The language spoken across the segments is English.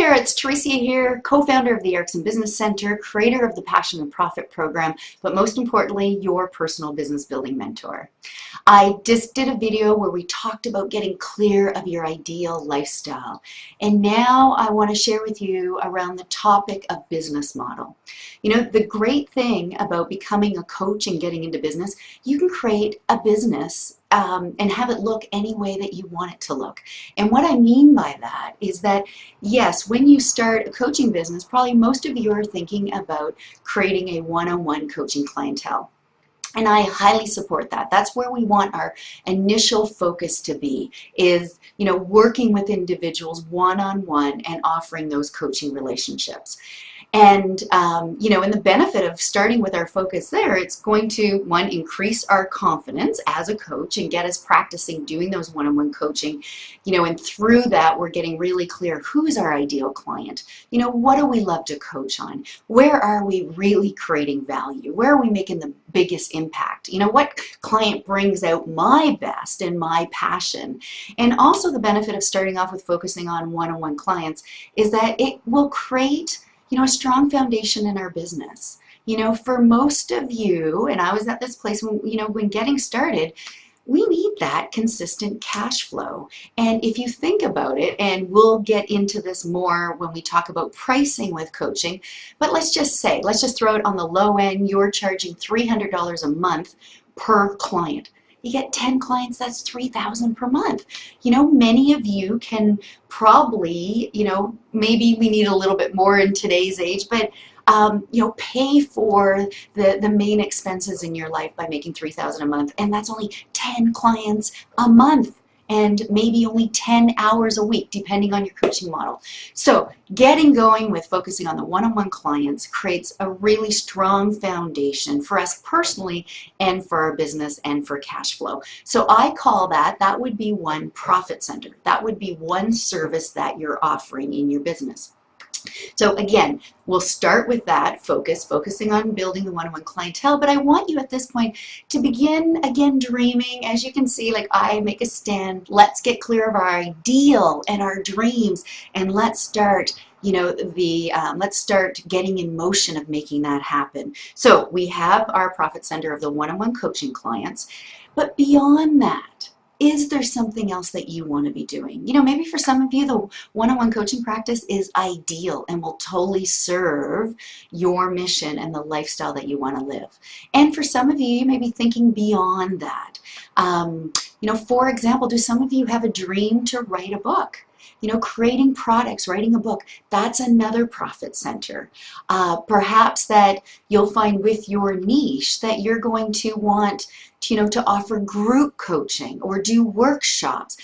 there, it's Teresia here, co-founder of the Erickson Business Center, creator of the Passion and Profit program, but most importantly, your personal business building mentor. I just did a video where we talked about getting clear of your ideal lifestyle. And now I want to share with you around the topic of business model. You know, the great thing about becoming a coach and getting into business, you can create a business and have it look any way that you want it to look. And what I mean by that is that, yes, when you start a coaching business, probably most of you are thinking about creating a one-on-one coaching clientele. And I highly support that. That's where we want our initial focus to be, is, you know, working with individuals one-on-one and offering those coaching relationships. And, you know, and the benefit of starting with our focus there, it's going to, one, increase our confidence as a coach and get us practicing doing those one-on-one coaching, you know, and through that, we're getting really clear who's our ideal client. You know, what do we love to coach on? Where are we really creating value? Where are we making the biggest impact? You know, what client brings out my best and my passion? And also the benefit of starting off with focusing on one-on-one clients is that it will create, you know, a strong foundation in our business. You know, for most of you, and I was at this place when, you know, when getting started, we need that consistent cash flow. And if you think about it, and we'll get into this more when we talk about pricing with coaching, but let's just say, let's just throw it on the low end, you're charging $300 a month per client. You get 10 clients, that's $3,000 per month. You know, many of you can probably, you know, maybe we need a little bit more in today's age, but you know, pay for the main expenses in your life by making $3,000 a month, and that's only 10 clients a month, and maybe only 10 hours a week, depending on your coaching model. So getting going with focusing on the one-on-one clients creates a really strong foundation for us personally and for our business and for cash flow. So I call that would be one profit center. That would be one service that you're offering in your business. So again, we'll start with that focusing on building the one-on-one clientele, but I want you at this point to begin again dreaming. As you can see, like I make a stand, let's get clear of our ideal and our dreams, and let's start, you know, let's start getting in motion of making that happen. So we have our profit center of the one-on-one coaching clients, but beyond that, is there something else that you want to be doing? You know, maybe for some of you, the one-on-one coaching practice is ideal and will totally serve your mission and the lifestyle that you want to live. And for some of you, you may be thinking beyond that. You know, for example, do some of you have a dream to write a book? You know, creating products, writing a book, that's another profit center. Perhaps that you'll find with your niche that you're going to want, you know, to offer group coaching or do workshops.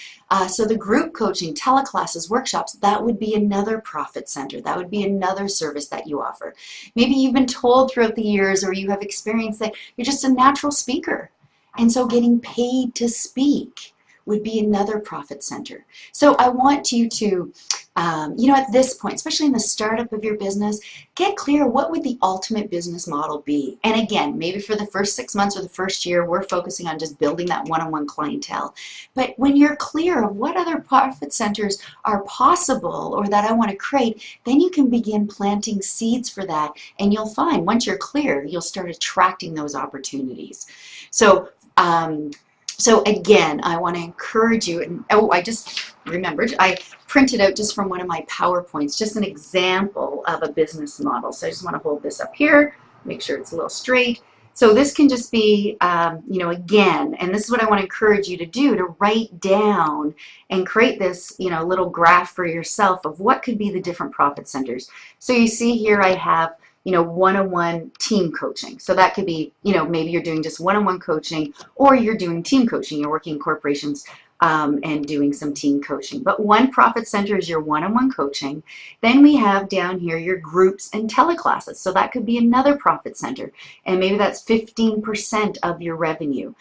So the group coaching, teleclasses, workshops, that would be another profit center. That would be another service that you offer. Maybe you've been told throughout the years, or you have experienced that you're just a natural speaker. And so getting paid to speak would be another profit center. So I want you to, you know, at this point, especially in the startup of your business, get clear what would the ultimate business model be. And again, maybe for the first 6 months or the first year, we're focusing on just building that one-on-one clientele. But when you're clear of what other profit centers are possible or that I want to create, then you can begin planting seeds for that. And you'll find once you're clear, you'll start attracting those opportunities. So again, I want to encourage you, and oh, I just remembered, I printed out just from one of my PowerPoints, just an example of a business model. So I just want to hold this up here, make sure it's a little straight. So this can just be, you know, again, and this is what I want to encourage you to do, to write down and create this, you know, little graph for yourself of what could be the different profit centers. So you see here I have, you know, one-on-one team coaching. So that could be, you know, maybe you're doing just one-on-one coaching, or you're doing team coaching. You're working in corporations and doing some team coaching. But one profit center is your one-on-one coaching. Then we have down here your groups and teleclasses. So that could be another profit center. And maybe that's 15% of your revenue.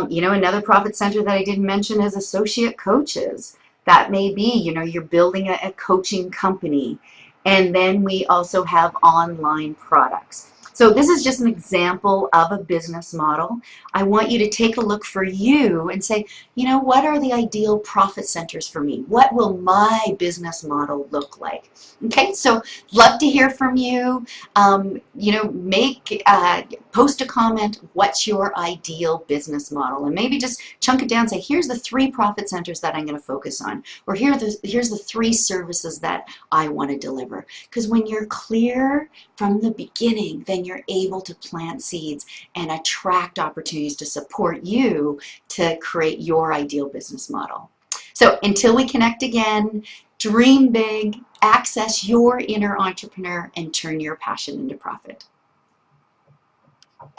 You know, another profit center that I didn't mention is associate coaches. That may be, you know, you're building a coaching company. And then we also have online products. So this is just an example of a business model. I want you to take a look for you and say, you know, what are the ideal profit centers for me? What will my business model look like? Okay, so love to hear from you. You know, post a comment, what's your ideal business model? And maybe just chunk it down and say, here's the 3 profit centers that I'm going to focus on. Or here's the 3 services that I want to deliver. Because when you're clear from the beginning, then you're able to plant seeds and attract opportunities to support you to create your ideal business model. So until we connect again, dream big, access your inner entrepreneur, and turn your passion into profit.